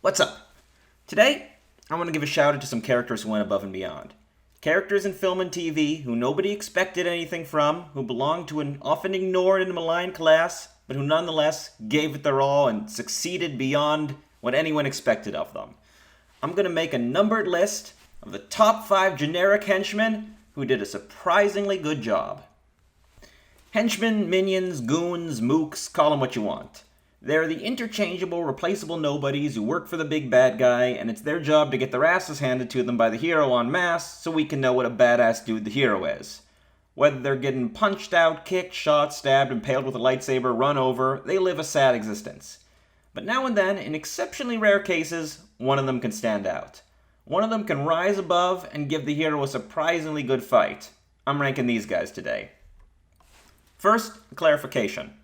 What's up? Today, I want to give a shout out to some characters who went above and beyond. Characters in film and TV who nobody expected anything from, who belonged to an often ignored and maligned class, but who nonetheless gave it their all and succeeded beyond what anyone expected of them. I'm going to make a numbered list of the top 5 generic henchmen who did a surprisingly good job. Henchmen, minions, goons, mooks, call them what you want. They're the interchangeable, replaceable nobodies who work for the big bad guy, and it's their job to get their asses handed to them by the hero en masse so we can know what a badass dude the hero is. Whether they're getting punched out, kicked, shot, stabbed, impaled with a lightsaber, run over, they live a sad existence. But now and then, in exceptionally rare cases, one of them can stand out. One of them can rise above and give the hero a surprisingly good fight. I'm ranking these guys today. First, a clarification.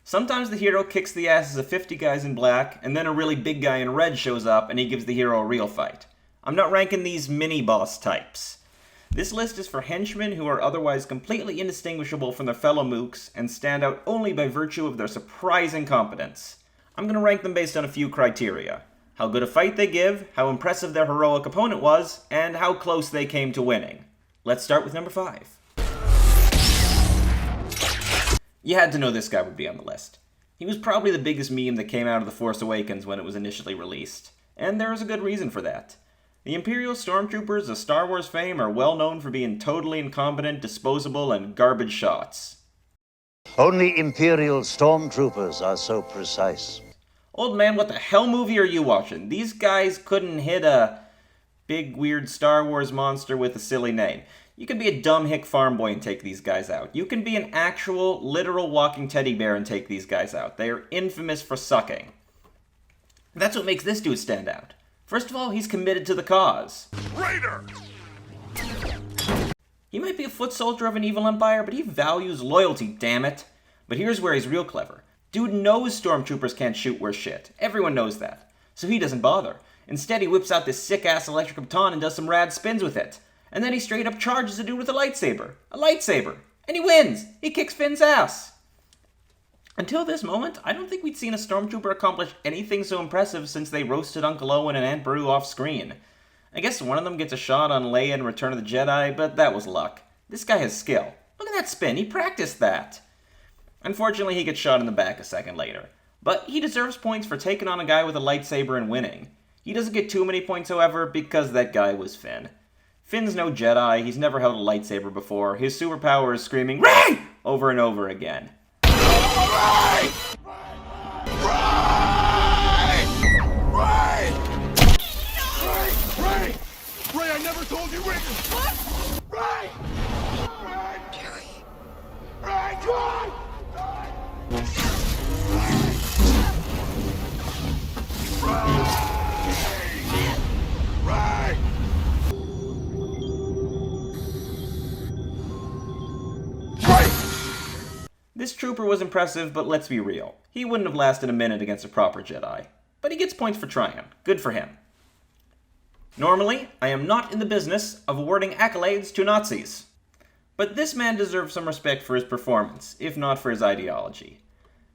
Sometimes the hero kicks the asses of 50 guys in black, and then a really big guy in red shows up and he gives the hero a real fight. I'm not ranking these mini-boss types. This list is for henchmen who are otherwise completely indistinguishable from their fellow mooks and stand out only by virtue of their surprising competence. I'm going to rank them based on a few criteria. How good a fight they give, how impressive their heroic opponent was, and how close they came to winning. Let's start with number 5. You had to know this guy would be on the list. He was probably the biggest meme that came out of The Force Awakens when it was initially released. And there is a good reason for that. The Imperial Stormtroopers of Star Wars fame are well known for being totally incompetent, disposable, and garbage shots. Only Imperial Stormtroopers are so precise. Old man, what the hell movie are you watching? These guys couldn't hit a big, weird Star Wars monster with a silly name. You can be a dumb hick farm boy and take these guys out. You can be an actual, literal walking teddy bear and take these guys out. They are infamous for sucking. That's what makes this dude stand out. First of all, he's committed to the cause. Raider! He might be a foot soldier of an evil empire, but he values loyalty, damn it. But here's where he's real clever. Dude knows stormtroopers can't shoot worth shit. Everyone knows that. So he doesn't bother. Instead, he whips out this sick-ass electric baton and does some rad spins with it. And then he straight up charges a dude with a lightsaber. A lightsaber. And he wins. He kicks Finn's ass. Until this moment, I don't think we'd seen a stormtrooper accomplish anything so impressive since they roasted Uncle Owen and Aunt Beru off screen. I guess one of them gets a shot on Leia in Return of the Jedi, but that was luck. This guy has skill. Look at that spin. He practiced that. Unfortunately, he gets shot in the back a second later. But he deserves points for taking on a guy with a lightsaber and winning. He doesn't get too many points, however, because that guy was Finn. Finn's no Jedi, he's never held a lightsaber before, his superpower is screaming, "Rey!" over and over again. Rey! Rey, I never told you Rey! What? Rey! Rey, come on! Rey! This trooper was impressive, but let's be real. He wouldn't have lasted a minute against a proper Jedi. But he gets points for trying. Good for him. Normally, I am not in the business of awarding accolades to Nazis. But this man deserves some respect for his performance, if not for his ideology.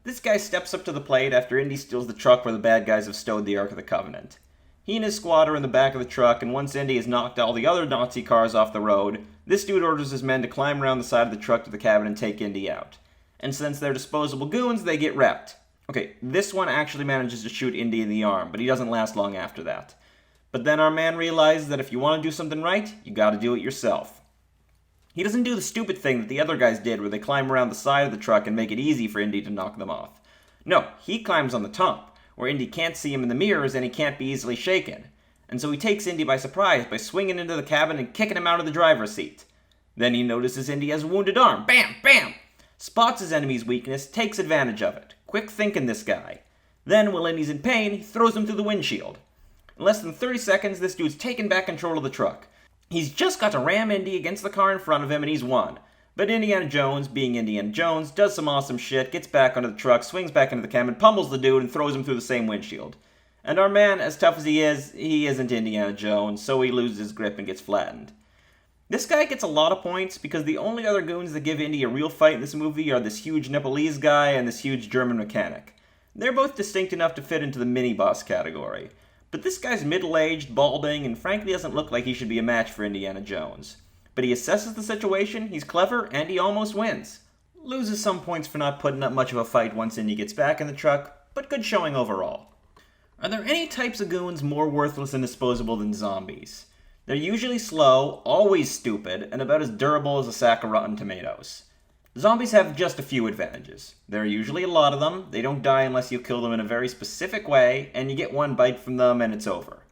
This guy steps up to the plate after Indy steals the truck where the bad guys have stowed the Ark of the Covenant. He and his squad are in the back of the truck, and once Indy has knocked all the other Nazi cars off the road, this dude orders his men to climb around the side of the truck to the cabin and take Indy out. And since they're disposable goons, they get wrecked. Okay, this one actually manages to shoot Indy in the arm, but he doesn't last long after that. But then our man realizes that if you want to do something right, you gotta do it yourself. He doesn't do the stupid thing that the other guys did where they climb around the side of the truck and make it easy for Indy to knock them off. No, he climbs on the top, where Indy can't see him in the mirrors and he can't be easily shaken. And so he takes Indy by surprise by swinging into the cabin and kicking him out of the driver's seat. Then he notices Indy has a wounded arm. Bam! Bam! Spots his enemy's weakness, takes advantage of it. Quick thinking, this guy. Then, while Indy's in pain, he throws him through the windshield. In less than 30 seconds, this dude's taken back control of the truck. He's just got to ram Indy against the car in front of him and he's won. But Indiana Jones, being Indiana Jones, does some awesome shit, gets back onto the truck, swings back into the cabin, pummels the dude, and throws him through the same windshield. And our man, as tough as he isn't Indiana Jones, so he loses his grip and gets flattened. This guy gets a lot of points because the only other goons that give Indy a real fight in this movie are this huge Nepalese guy and this huge German mechanic. They're both distinct enough to fit into the mini-boss category. But this guy's middle-aged, balding, and frankly doesn't look like he should be a match for Indiana Jones. But he assesses the situation, he's clever, and he almost wins. Loses some points for not putting up much of a fight once Indy gets back in the truck, but good showing overall. Are there any types of goons more worthless and disposable than zombies? They're usually slow, always stupid, and about as durable as a sack of rotten tomatoes. Zombies have just a few advantages. There are usually a lot of them, they don't die unless you kill them in a very specific way, and you get one bite from them and it's over.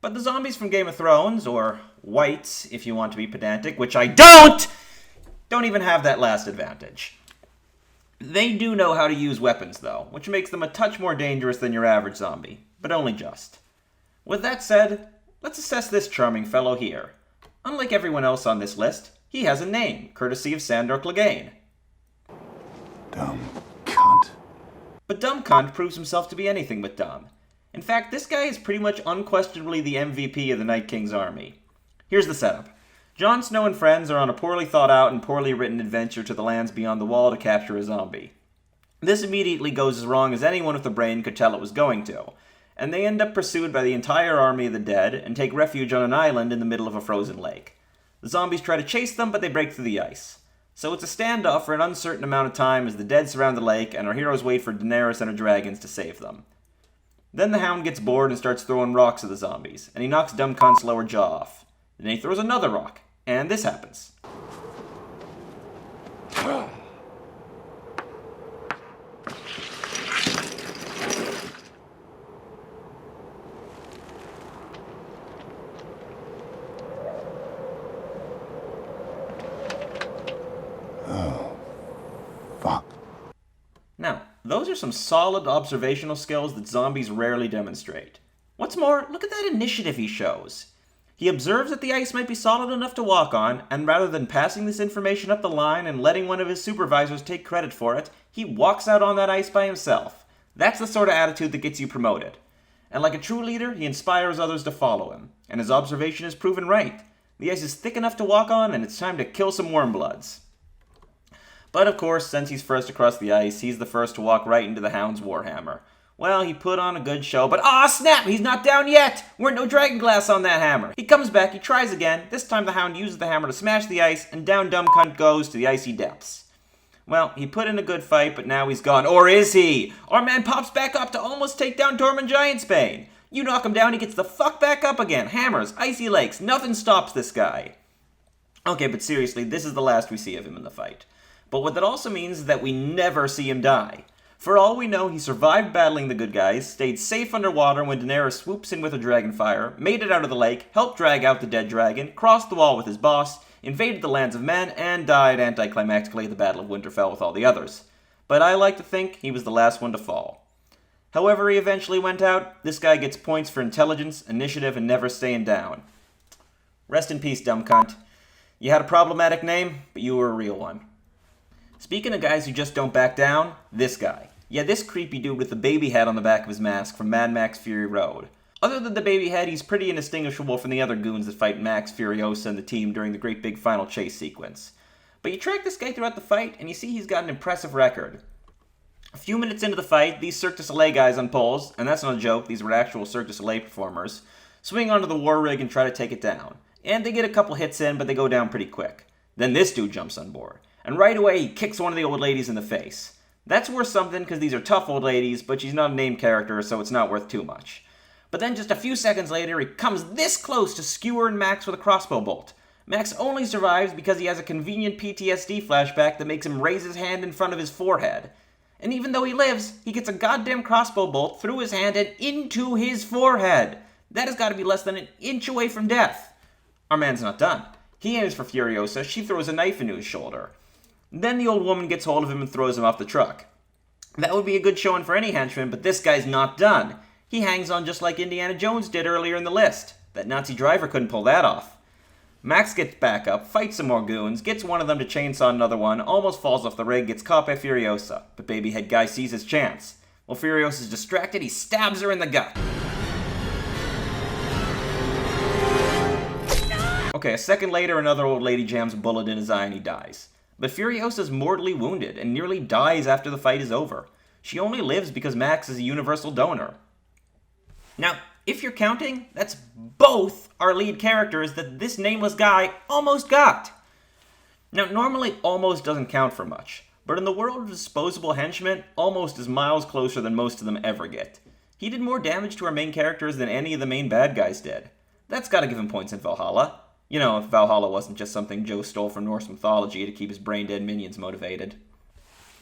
But the zombies from Game of Thrones, or wights if you want to be pedantic, which I don't even have that last advantage. They do know how to use weapons though, which makes them a touch more dangerous than your average zombie, but only just. With that said, let's assess this charming fellow here. Unlike everyone else on this list, he has a name, courtesy of Sandor Clegane. Dumb cunt. But dumb cunt proves himself to be anything but dumb. In fact, this guy is pretty much unquestionably the MVP of the Night King's army. Here's the setup. Jon Snow and friends are on a poorly thought out and poorly written adventure to the lands beyond the wall to capture a zombie. This immediately goes as wrong as anyone with a brain could tell it was going to, and they end up pursued by the entire army of the dead and take refuge on an island in the middle of a frozen lake. The zombies try to chase them, but they break through the ice. So it's a standoff for an uncertain amount of time as the dead surround the lake and our heroes wait for Daenerys and her dragons to save them. Then the Hound gets bored and starts throwing rocks at the zombies, and he knocks Dumb Cunt's lower jaw off. Then he throws another rock, and this happens. Now, those are some solid observational skills that zombies rarely demonstrate. What's more, look at that initiative he shows. He observes that the ice might be solid enough to walk on, and rather than passing this information up the line and letting one of his supervisors take credit for it, he walks out on that ice by himself. That's the sort of attitude that gets you promoted. And like a true leader, he inspires others to follow him, and his observation is proven right. The ice is thick enough to walk on, and it's time to kill some warmbloods. But of course, since he's first across the ice, he's the first to walk right into the Hound's warhammer. Well, he put on a good show, but snap! He's not down yet! Weren't no dragon glass on that hammer. He comes back, he tries again. This time the Hound uses the hammer to smash the ice, and down Dumb Cunt goes to the icy depths. Well, he put in a good fight, but now he's gone. Or is he? Our man pops back up to almost take down Tormund Giantsbane. You knock him down, he gets the fuck back up again. Hammers, icy lakes, nothing stops this guy. Okay, but seriously, this is the last we see of him in the fight. But what that also means is that we never see him die. For all we know, he survived battling the good guys, stayed safe underwater when Daenerys swoops in with her dragonfire, made it out of the lake, helped drag out the dead dragon, crossed the wall with his boss, invaded the lands of men, and died anticlimactically at the Battle of Winterfell with all the others. But I like to think he was the last one to fall. However he eventually went out, this guy gets points for intelligence, initiative, and never staying down. Rest in peace, Dumb Cunt. You had a problematic name, but you were a real one. Speaking of guys who just don't back down, this guy. Yeah, this creepy dude with the baby head on the back of his mask from Mad Max Fury Road. Other than the baby head, he's pretty indistinguishable from the other goons that fight Max, Furiosa, and the team during the great big final chase sequence. But you track this guy throughout the fight, and you see he's got an impressive record. A few minutes into the fight, these Cirque du Soleil guys on poles, and that's not a joke, these were actual Cirque du Soleil performers, swing onto the war rig and try to take it down. And they get a couple hits in, but they go down pretty quick. Then this dude jumps on board. And right away, he kicks one of the old ladies in the face. That's worth something because these are tough old ladies, but she's not a named character, so it's not worth too much. But then just a few seconds later, he comes this close to skewering Max with a crossbow bolt. Max only survives because he has a convenient PTSD flashback that makes him raise his hand in front of his forehead. And even though he lives, he gets a goddamn crossbow bolt through his hand and into his forehead. That has got to be less than an inch away from death. Our man's not done. He aims for Furiosa, she throws a knife into his shoulder. Then the old woman gets hold of him and throws him off the truck. That would be a good showing for any henchman, but this guy's not done. He hangs on just like Indiana Jones did earlier in the list. That Nazi driver couldn't pull that off. Max gets back up, fights some more goons, gets one of them to chainsaw another one, almost falls off the rig, gets caught by Furiosa. But babyhead guy sees his chance. While Furiosa's distracted, he stabs her in the gut. Okay, a second later, another old lady jams a bullet in his eye and he dies. But Furiosa's mortally wounded and nearly dies after the fight is over. She only lives because Max is a universal donor. Now, If you're counting, that's both our lead characters that this nameless guy almost got. Now, normally almost doesn't count for much, but in the world of disposable henchmen, almost is miles closer than most of them ever get. He did more damage to our main characters than any of the main bad guys did. That's gotta give him points in Valhalla. You know, if Valhalla wasn't just something Joe stole from Norse mythology to keep his brain-dead minions motivated.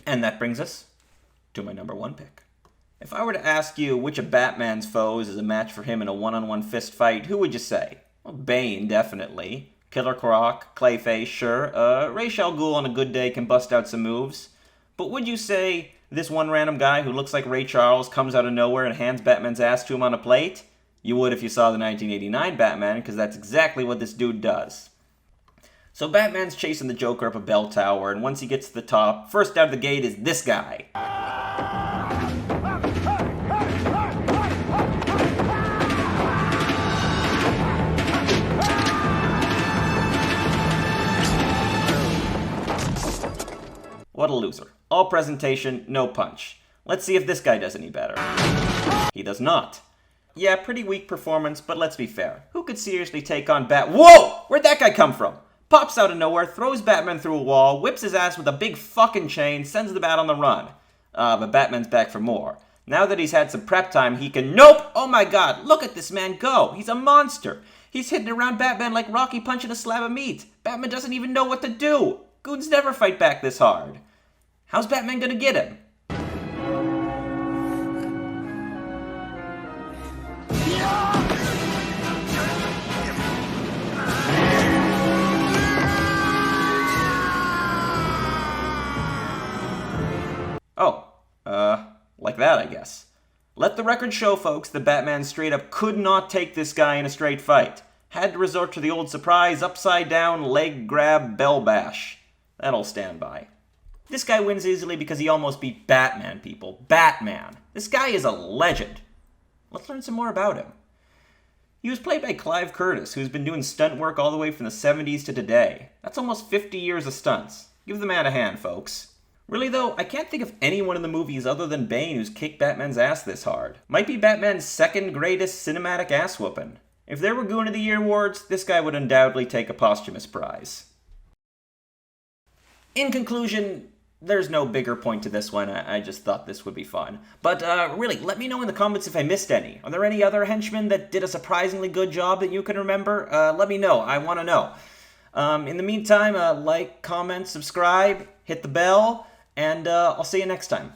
And that brings us to my number 1 pick. If I were to ask you which of Batman's foes is a match for him in a one-on-one fist fight, who would you say? Well, Bane, definitely. Killer Croc, Clayface, sure. Ra's al Ghul on a good day can bust out some moves. But would you say this one random guy who looks like Ray Charles comes out of nowhere and hands Batman's ass to him on a plate? You would if you saw the 1989 Batman, because that's exactly what this dude does. So Batman's chasing the Joker up a bell tower, and once he gets to the top, first out of the gate is this guy. What a loser. All presentation, no punch. Let's see if this guy does any better. He does not. Yeah, pretty weak performance, but let's be fair. Who could seriously take on Whoa! Where'd that guy come from? Pops out of nowhere, throws Batman through a wall, whips his ass with a big fucking chain, sends the Bat on the run. But Batman's back for more. Now that he's had some prep time, he can— Nope! Oh my god, look at this man go! He's a monster! He's hitting around Batman like Rocky punching a slab of meat. Batman doesn't even know what to do! Goons never fight back this hard. How's Batman gonna get him? Like that, I guess. Let the record show, folks, that Batman straight up could not take this guy in a straight fight. Had to resort to the old surprise, upside down, leg grab, bell bash. That'll stand by. This guy wins easily because he almost beat Batman, people. Batman. This guy is a legend. Let's learn some more about him. He was played by Clive Curtis, who's been doing stunt work all the way from the 70s to today. That's almost 50 years of stunts. Give the man a hand, folks. Really though, I can't think of anyone in the movies other than Bane who's kicked Batman's ass this hard. Might be Batman's second greatest cinematic ass whooping. If there were Goon of the Year awards, this guy would undoubtedly take a posthumous prize. In conclusion, there's no bigger point to this one. I just thought this would be fun. But really, let me know in the comments if I missed any. Are there any other henchmen that did a surprisingly good job that you can remember? Let me know. I want to know. In the meantime, like, comment, subscribe, hit the bell, and I'll see you next time.